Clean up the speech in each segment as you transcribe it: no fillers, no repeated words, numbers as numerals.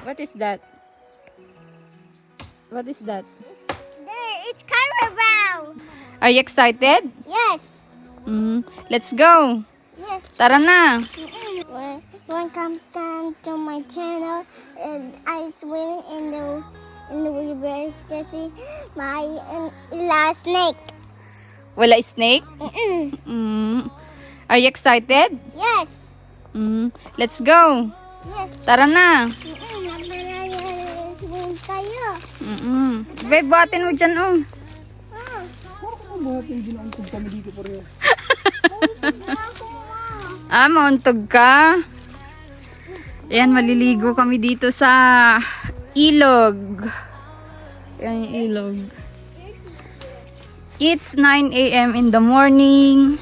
What is that? What is that? There, it's Carabao. Are you excited? Yes. Let's go. Yes. Tara na. Welcome to my channel. And I swim in the river. This is my last snake. Wala snake? Are you excited? Yes. Let's go. Yes. Tara na. Swim tayo. Babe, buhatin mo dyan, oh. Mauntog ka. Ayan, maliligo kami dito sa ilog. Ayan yung ilog. It's 9 a.m. in the morning.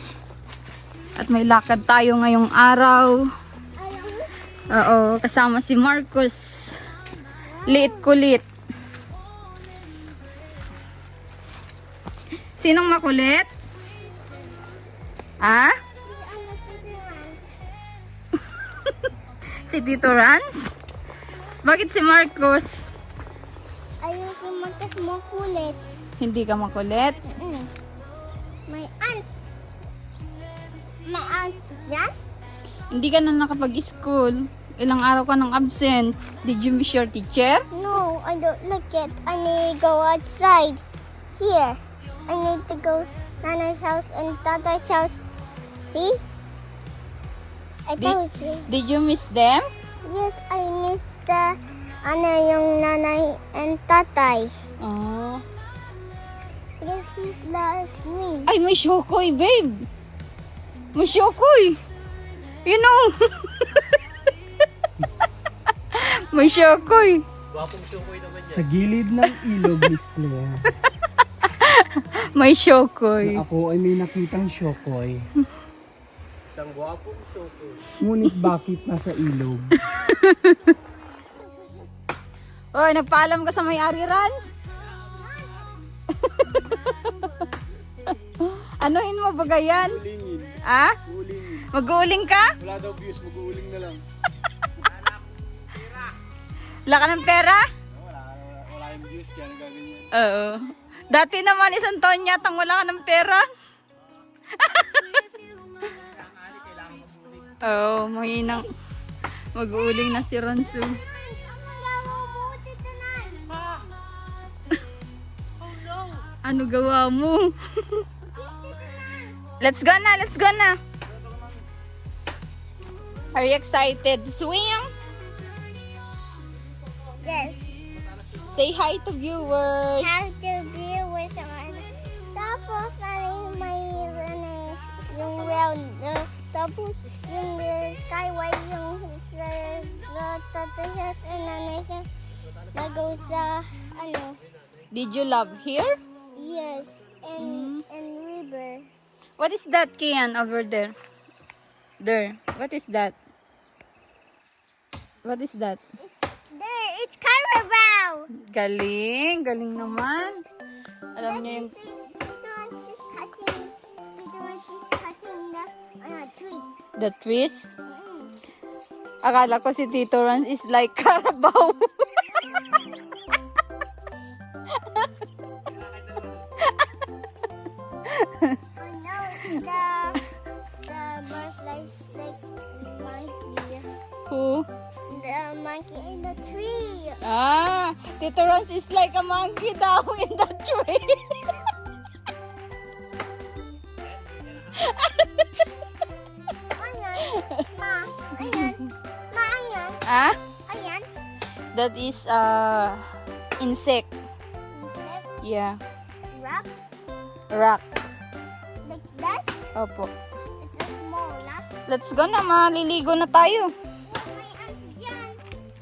At may lakad tayo ngayong araw. Oo, kasama si Marcos. Liit kulit. Sinong makulit? Ah? Si Tito Rans? Bakit si Marcos? Ayun si Marcos mo kulit. Hindi ka makulit? May ants. May ants dyan? Hindi ka na nakapag-school. Ilang araw ka nang absent. Did you miss your teacher? No, I don't like it. I need to go outside. Here. I need to go Nana's house and Tata's house. See? I told you. Did you miss them? Yes, I miss the yung nanay and tatay. Oh. This is last me. Ay, may shokoy, babe. May shokoy. You know. May shokoy. Sa gilid ng ilog, Miss Claire, May shokoy. na ako ay may nakitang syokoy. Isang gwapong syokoy. Ngunit bakit nasa ilog? Oy, nagpaalam ka sa may-ari, Rans? Anuhin mo ba yan? Ulingin. Ah? Ulingin. Mag-uuling ka? Wala daw views, mag-uuling na lang. Wala ka ng pera? Wala yung views, kaya nagaganyan. Oo. Dati naman isang taon yatang wala ka ng pera. Oo, mahinang mag-uuling na si Ransu. Ano gawa mo? Let's go na, let's go na. Are you excited to swim? Yes. Say hi to viewers. Have to be with someone. Tapos, may yung round. Tapos, yung skyway, yung sa tatas and nanay siya. Nag-go sa, Did you love here? yes, and river. What is that, Kian, over there? There. What is that? What is that? There, it's Carabao. Galing. Galing naman. Alam niya yung... She's cutting the trees. The trees. Akala ko si Tito Rans is like Carabao. I know the butterflies like monkey. Who? The monkey in the tree. Ah, Tito Rans is like a monkey daw in the tree. Ayan. Ma, ayan. Ma, ayan. Ah? Ayan. That is insect. Insect. Yeah. Rock. Rock. Like that. Opo. It's a small rock. Let's go na, maliligo na tayo. May ants dyan.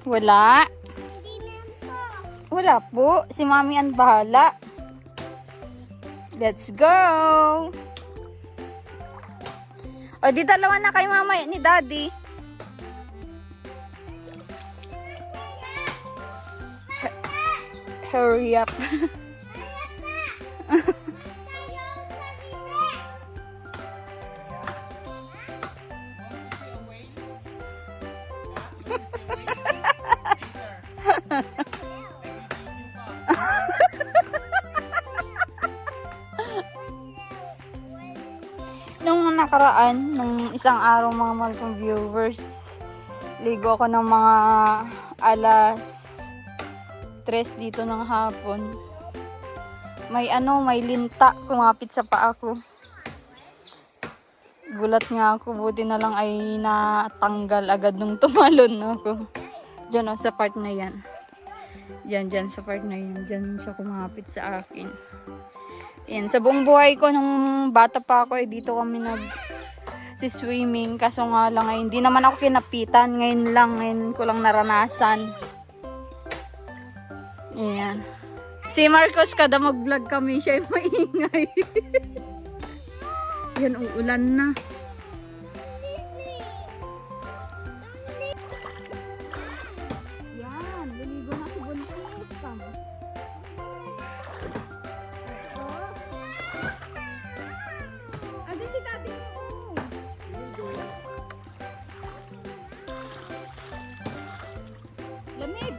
Wala. Hindi meron po. Wala po. Si Mami ang bahala. Let's go! O, di dalawa na kay Mama ni Daddy. Hurry up. liguan nung isang araw mga mahal kong viewers. Ligo ako ng mga alas 3 dito ng hapon. May linta kumapit sa paa ko. Gulat nga ako, buti na lang ay natanggal agad nung tumalon ako. Diyan sa part na yan. Diyan sa part na yan. Diyan siya kumapit sa akin. Yan, sa buong buhay ko nung bata pa ako, dito kami swimming. Kaso nga lang ay hindi naman ako kinapitan. Ngayon ko lang naranasan. Yan. Si Marcos, kada mag-vlog kami, siya yung maingay. Yan, uulan na. Yan, liligo na si Buntis. Adi si Daddy mo. Lamig.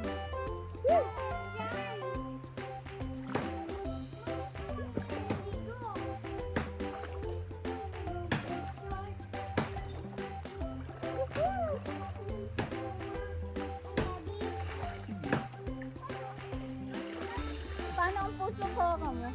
Paano ang puso ko ka mo?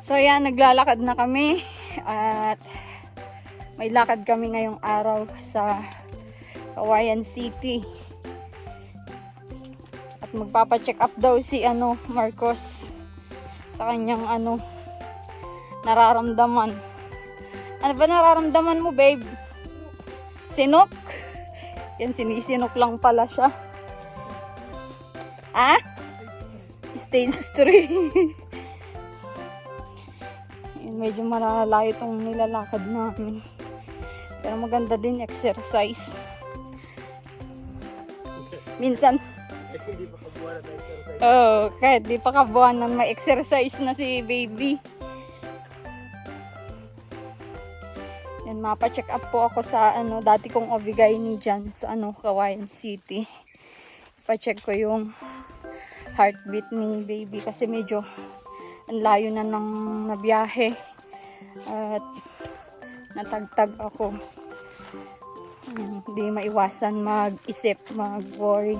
So yan, naglalakad na kami at May lakad kami ngayong araw sa Cagayan City. At magpapacheck up daw si Marcos sa kanyang nararamdaman. Ano ba nararamdaman mo, babe? Sinok? Yan, sinisinok lang pala siya. Ah? Stage 3. Yan, medyo malalayo itong nilalakad namin. Pero maganda din exercise. Minsan, kahit di pa kabuwanan, may exercise na si baby. Yan, mapa-check up po ako sa dati kong OB-GYN dyan sa Cagayan City. Pa-check ko yung heartbeat ni baby kasi medyo ang layo na ng nabiyahe at natagtag ako. Hindi maiwasan mag-isip, mag-worry.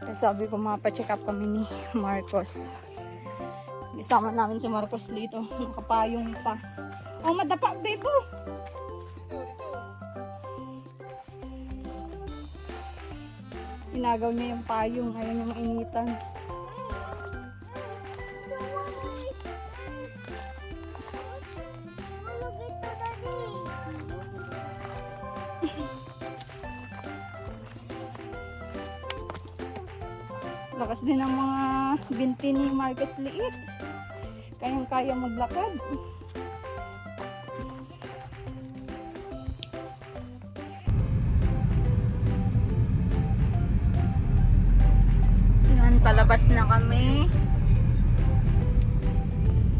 Kaya sabi ko mapa-check up kami ni Marcos. Isama namin si Marcos dito. Nakapayong pa. Oh, madapa, babe. Inagaw niya yung payong. Ayaw niya mainitan. Lakas din ang mga binti ni Marcos liit. Kayang-kaya maglakad. Yan, palabas na kami.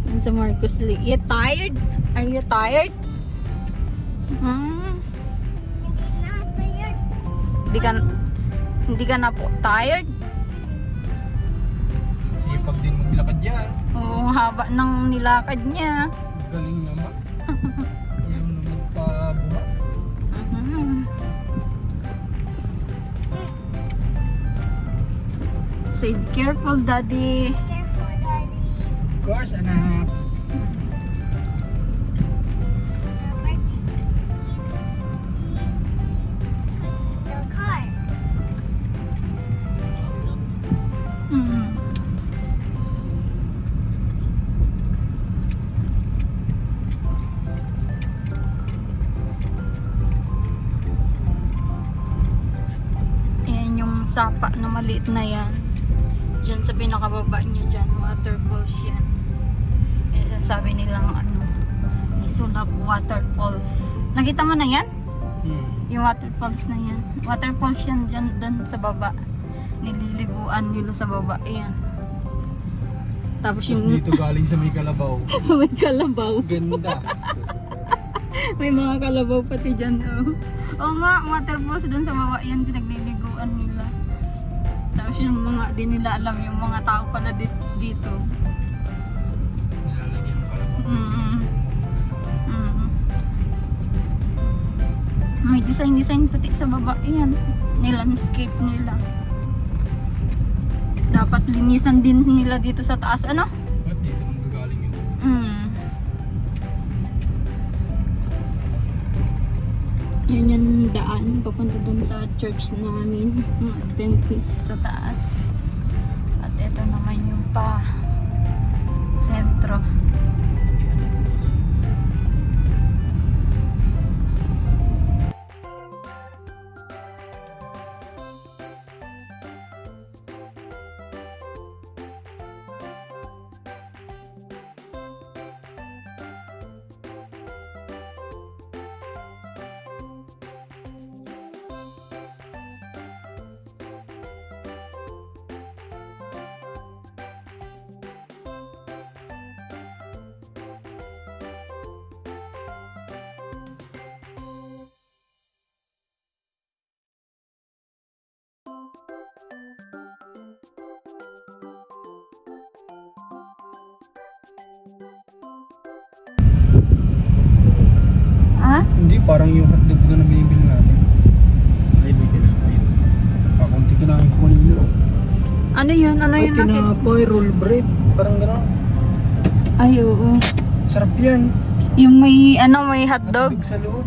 Yan sa Marcos liit. Tired? Are you tired? Hindi ka na po tired? Pag din maglakad yan. Oo, haba ng nilakad niya. Galing naman. Ayaw na magpabuha. Say, careful, Daddy. Careful, Daddy. Of course, anak. He's the car. Ayan yung sapa na maliit na yan. Diyan sa pinakababa niya dyan, waterfalls yan. Yung sasabi nilang Isulap Waterfalls. Nakita mo na yan? Yung waterfalls na yan. Waterfalls yan dyan sa baba. Nililiguan nila sa baba. Ayan. Tapos Tapos yung dito galing sa may kalabaw. sa may kalabaw. Ganda. May mga kalabaw pati dyan. Oo nga, waterfalls dun sa baba yan. Pinagliliguan nila. Tapos yung mga, di nila alam yung mga tao pala dito. Nilalagyan ng kalabaw. May design pati sa baba. Yan. Nilandscape nila. Dapat linisan din nila dito sa taas. Ano? Ba't dito nang gagaling yun? Yan yung daan. Papunta dun sa church namin. Mga Adventist sa taas. At ito naman yung sentro. Ha? Hindi, parang yung hotdog na binibili natin. Ay, may tinapay. Pakunti kinain ko kanina. Ano yun? Ano yun nakita? Tinapay, roll bread. Parang gano'n. Ay, oo. Sarap yan. Yung may, ano, may hotdog. Big sa loob.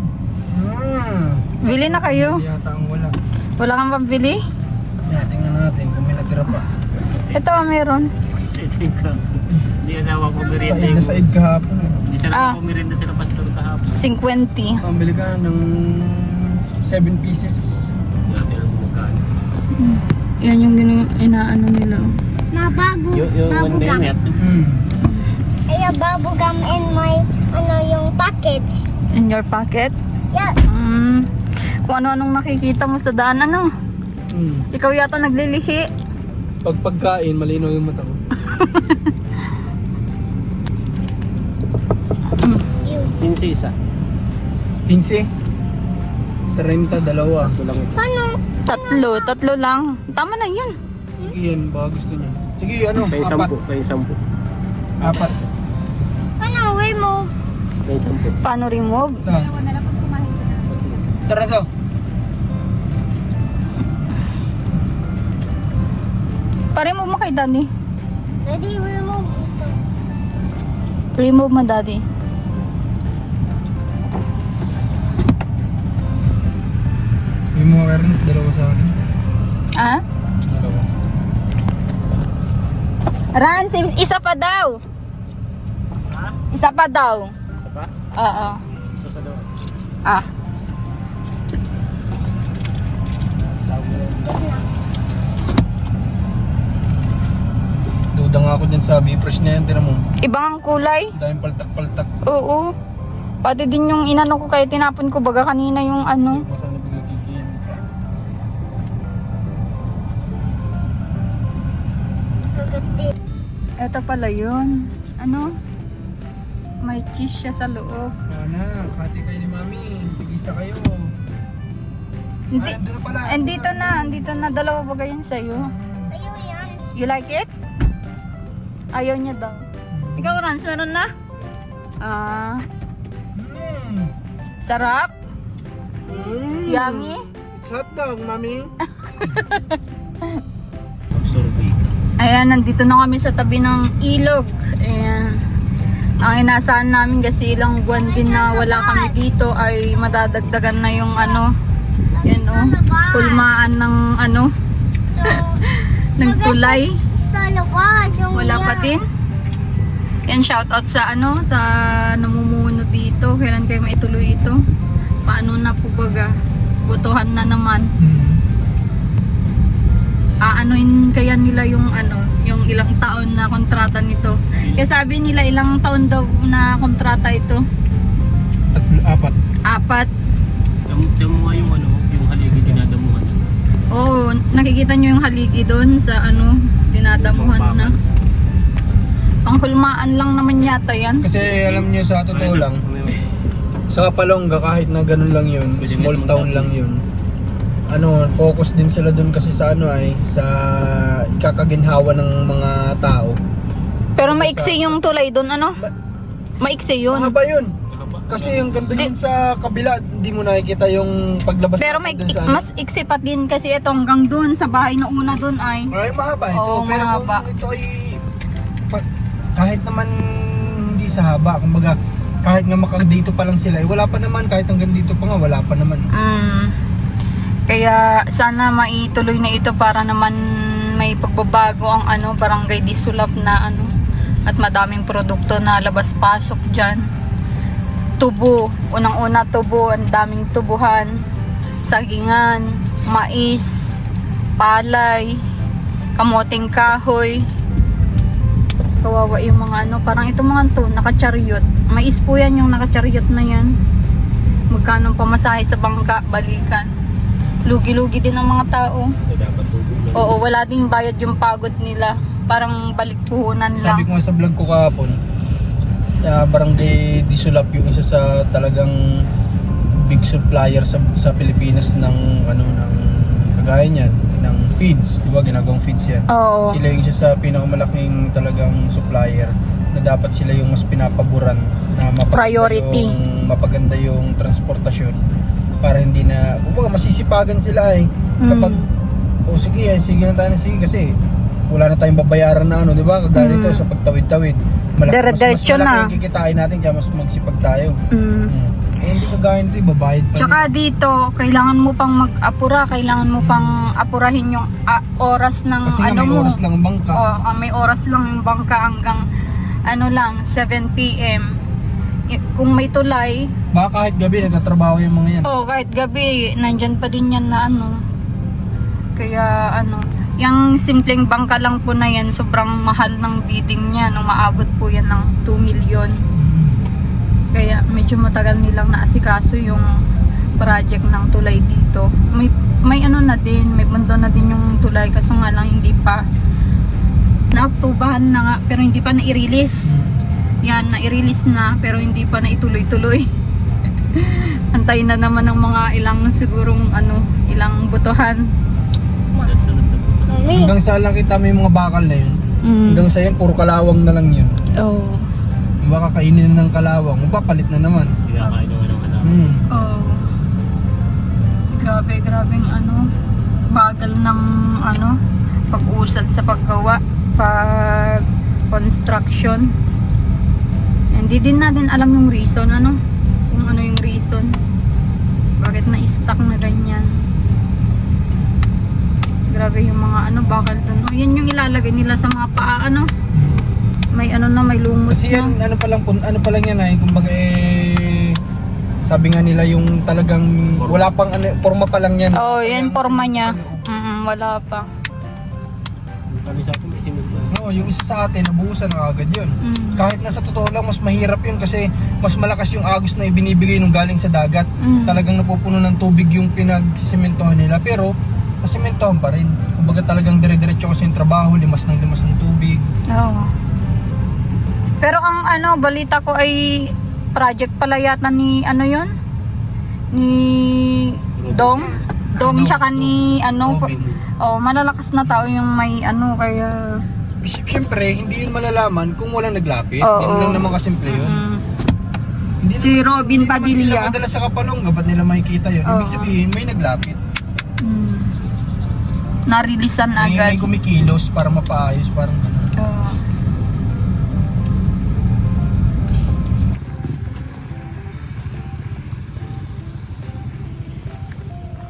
Bili na kayo. Yata ang wala. Wala kang pambili? Yeah, tingnan natin kung may natira pa. Ito, meron. Hindi asawa ko merienda Said na yung... said kahapon. Hindi sila Ah. ko merienda sila pastor kahapon. 50. Pambili ka ng 7 pieces. Hindi natin ang magkano. Yan yung inaano nila. Mabago. Yung one day net. Ay, bubblegum in my, yung package. In your pocket? Yeah. Kung ano-anong nakikita mo sa daan, ano? Ikaw yata naglilihi. Pag pagkain, malinaw yung mata ko. Pinsi isa. 15. 30, dalawa. Ito lang ito. Paano? Tatlo lang. Tama na yun. Sige yan, baka gusto niya. Sige, ano? Kaya 10. 4. Paano? Remove. Kaya 10. Paano remove? Tara, so. Pa-remove mo kay Daddy. Ready, remove ito. Remove mo, Daddy. May mga Ernest, dalawa sa akin. Ah? Dalawa. Rans, isa pa daw. Isa pa daw. Isa pa? Oo. Isa pa daw. Ah. Duda nga ako dyan sa Bifresh na yan, tira mo. Ibang ang kulay. Daming paltak-paltak. Oo. Pati din yung inano ko kaya tinapon ko baga kanina yung ano. Hindi ko sana pinagkikiin. Ito pala yun. Ano? May cheese siya sa loob. Sana, kati kayo ni Mami. Tigisa kayo. Hindi. Andun na pala. Andito na. Dalawa ba ganyan sa'yo? Ayaw yan. You like it? Ayaw niya daw. Ikaw, Rans, meron na? Ah, sarap? Yummy? It's hot dog, Mami. Mag-survey. Ayan, nandito na kami sa tabi ng ilog. Ayan. Ang inasahan namin kasi ilang buwan din na wala kami dito ay madadagdagan na yung ano. Yan o. Kulmaan ng ano. ng tulay. Sa labas. Yung Wala pa din. Yan, shoutout sa ano, sa namumuno dito. Kailan kayo maituloy ito? Paano na po baga? Butuhan na naman. Aanuin kaya nila yung ano, yung ilang taon na kontrata nito. Kaya sabi nila ilang taon daw na kontrata ito. 4. 4. Damo nga yung ano, yung haligi dinadamuhan. Oo, nakikita nyo yung haligi doon sa ano, dinadamuhan na. Panghulmaan lang naman yata yan. Kasi alam niyo sa totoo lang, sa Kapalongga kahit na ganun lang yun, small town lang yun. Ano, focus din sila dun kasi sa ano ay sa ikakaginhawa ng mga tao. Pero maiksi yung tulay doon, ano? Maiksi yun. Mahaba yun. Kasi yung ganito yun sa kabila, hindi mo nakikita yung paglabas Pero natin dun sa ano. mas iksi pa din kasi ito hanggang doon sa bahay na una doon ay. Ay, mahaba ito. Oo, pero mahaba. kung ito ay kahit naman hindi sa haba, kumbaga kahit nga makadito pa lang sila, wala pa naman, kahit hanggang dito pa nga, wala pa naman. Kaya sana maituloy na ito para naman may pagbabago ang ano, barangay Disulap na ano, at madaming produkto na labas-pasok dyan. Tubo, unang-una tubo, ang daming tubuhan, sagingan, mais, palay, kamoting kahoy. Kawawa yung mga ano, parang itong mga to, nakacharyot. Mais po yan yung nakacharyot na yan. Magkano pamasahe sa bangka, balikan. Lugi-lugi din ang mga tao. Dapat tubig lang. Oo, wala din bayad yung pagod nila. Parang balik puhunan Sabi lang. ko nga sa vlog ko kahapon, barangay Disulap yung isa sa talagang big supplier sa Pilipinas ng ano, ng kagaya niyan, ng feeds, di ba, ginagawang feeds yan. Oo. Sila yung isa sa pinakamalaking talagang supplier na dapat sila yung mas pinapaboran na Priority. mapaganda yung transportasyon para hindi na, kumbaga masisipagan sila kapag sige na tayo na sige kasi wala na tayong babayaran na ano, di ba, kagaya nito sa pagtawid-tawid Dire-diretso mas malaki na. yung kikitain natin kaya mas magsipag tayo. Mm. Eh, hindi kagaya nito, ibabayad pa Tsaka dito, kailangan mo pang mag-apura, kailangan mo pang apurahin yung oras ng kasi nga ano may mo. oras lang ang bangka. May oras lang yung bangka hanggang ano lang, 7 p.m. Kung may tulay, Baka kahit gabi nagtatrabaho yung mga yan. kahit gabi, nandyan pa din yan na ano. Kaya ano, yung simpleng bangka lang po na yan, sobrang mahal ng bidding niya. Umaabot po yan ng 2 million. Kaya medyo matagal nilang naasikaso yung project ng tulay dito. May ano na din, may bando na din yung tulay kaso nga lang hindi pa na-approbahan na nga pero hindi pa na-i-release. Yan, na-i-release na pero hindi pa na-ituloy-tuloy. Antayin na naman ng mga sigurong ilang butuhan. Sa sunod na po. Mami, Hanggang saan lang kita may mga bakal na yun. Hanggang sa yun, puro kalawang na lang yun. Oh. Baka kainin na ng kalawang, mapapalit na naman. Hindi kakain naman ng alam. Oh. Grabeng bagal ng pag-usad sa paggawa, pag construction. Hindi din natin alam yung reason kung ano yung reason. Bakit na-stuck na ganyan. Grabe yung mga bakal dun. Yan yung ilalagay nila sa mga paa May may lumot Kasi yan, na. ano pa lang yan ay, kumbaga sabi nga nila yung talagang wala pang forma pa lang yan. Yan forma niya. Wala pa. Kami sa atin may simit lang. No, yung isa sa atin, nabuhusan na agad yun. Kahit na sa totoo lang, mas mahirap yun kasi mas malakas yung agos na ibinibigay nung galing sa dagat. Talagang napupuno ng tubig yung pinagsimentohan nila. Pero, nasimentohan pa rin. Kumbaga talagang dire-diretso kasi yung trabaho, limas ng tubig. Oo. Pero ang balita ko ay project pala yata ni yun? Ni Dong tsaka ni Robin. malalakas na tao yung may kaya Siyempre, hindi yun malalaman kung walang naglapit. Oo. Yan lang naman kasimple yun. Hindi Si Robin Hindi naman Padilla. sila madala sa Kapalonga, ba't nila makikita yun? Ibig Oo. sabihin, may naglapit. narilisan May agad. kumikilos para mapaayos, parang gano'n. Oo.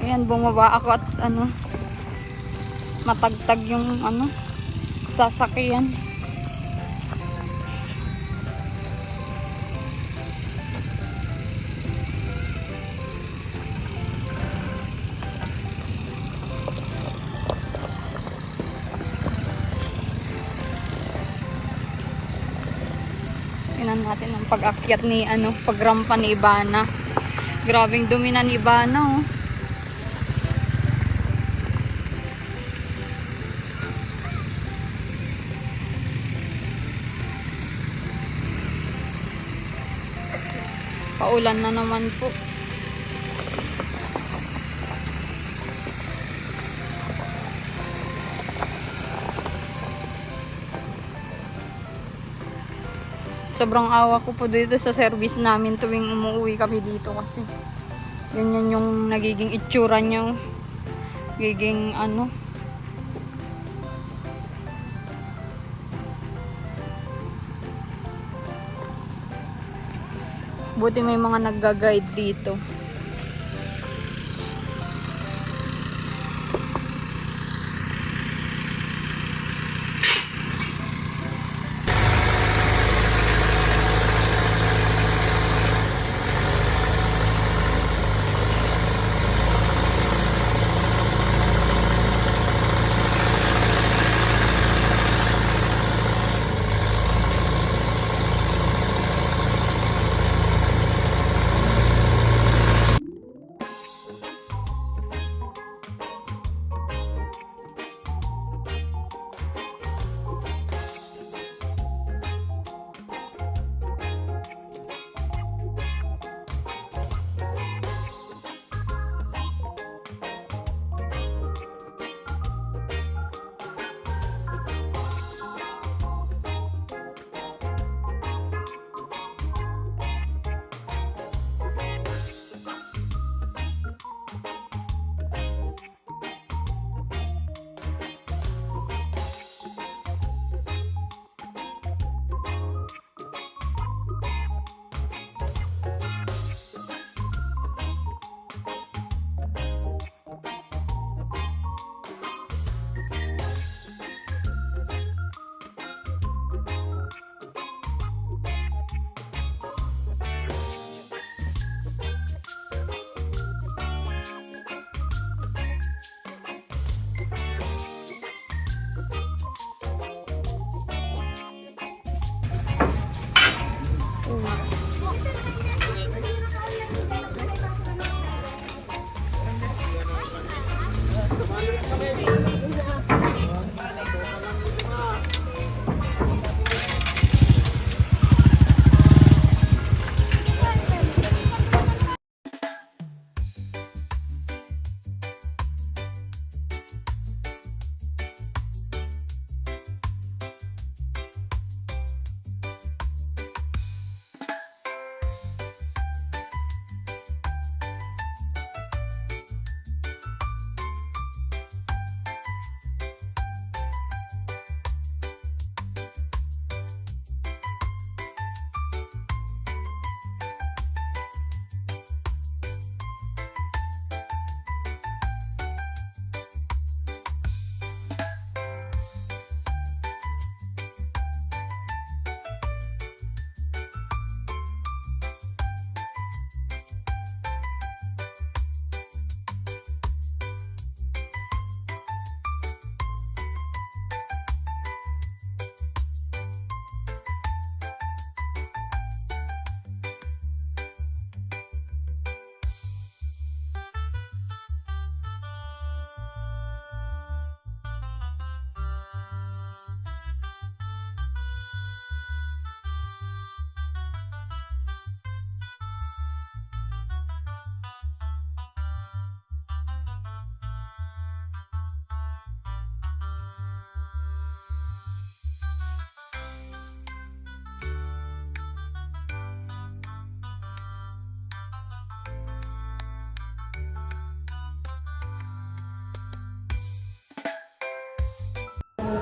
Ayan, bumaba ako at matagtag yung sasakyan. Tingnan natin ang pag-akyat ni pagrampa ni Ibana. Grabing dumi na ni Ibana, oh. Paulan na naman po. Sobrang awa ko po dito sa service namin tuwing umuwi kami dito kasi ganyan yung nagiging itsura niya. Nagiging buti may mga nagga-guide dito.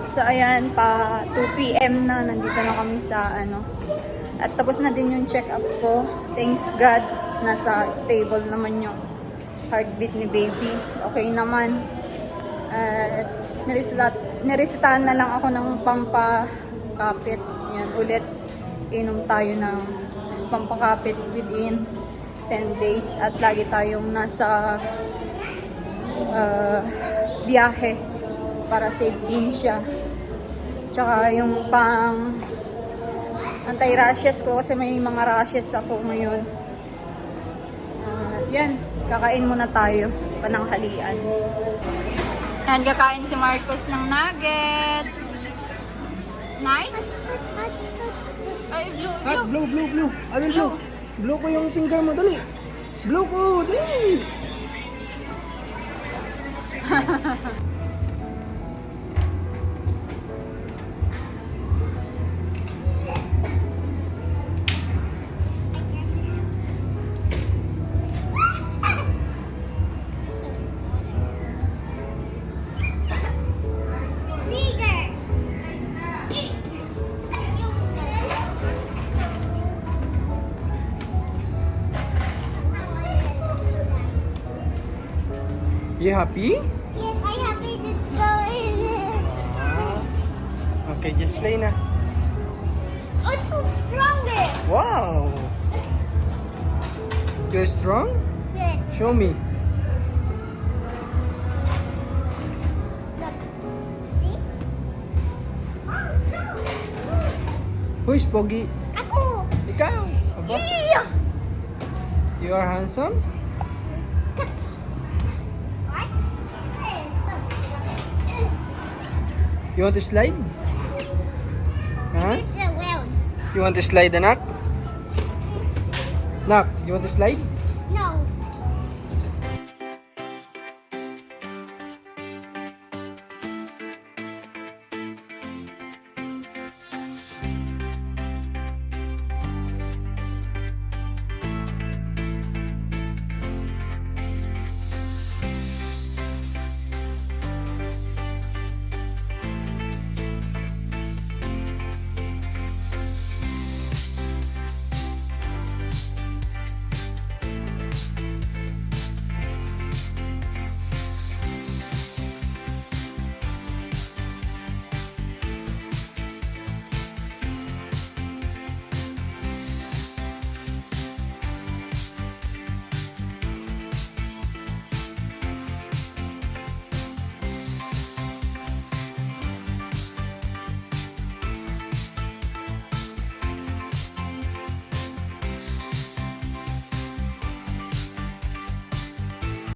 So ayan, pa 2 PM na, nandito na kami sa ano. At tapos na din yung check-up ko. Thanks God, nasa stable naman yung heartbeat ni baby. Okay naman. At niresetahan na lang ako ng pampakapit. Yan, ulit inom tayo ng pampakapit within 10 days. At lagi tayong nasa biyahe para safe din siya. Tsaka yung pang anti-rashes ko kasi may mga rashes ako ngayon. Yan, kakain muna tayo. Pananghalian. Yan, kakain si Marcos ng nuggets. Nice? Ay, blue, Hot, blue. blue. Ano Blue. blue? Blue ko yung finger mo, dali. Blue ko, dali. Bigger. You happy? Yes, I have it to go in there. Okay, just play na. Oh, it's so stronger. Wow! You're strong? Yes. Show me. Look. See? Who is Pogi? Ako. Ikaw. Aba, Yeah. you are handsome? Cut. What? You want to slide? Huh? It's a well. You want to slide, anak? Nak, you want to slide?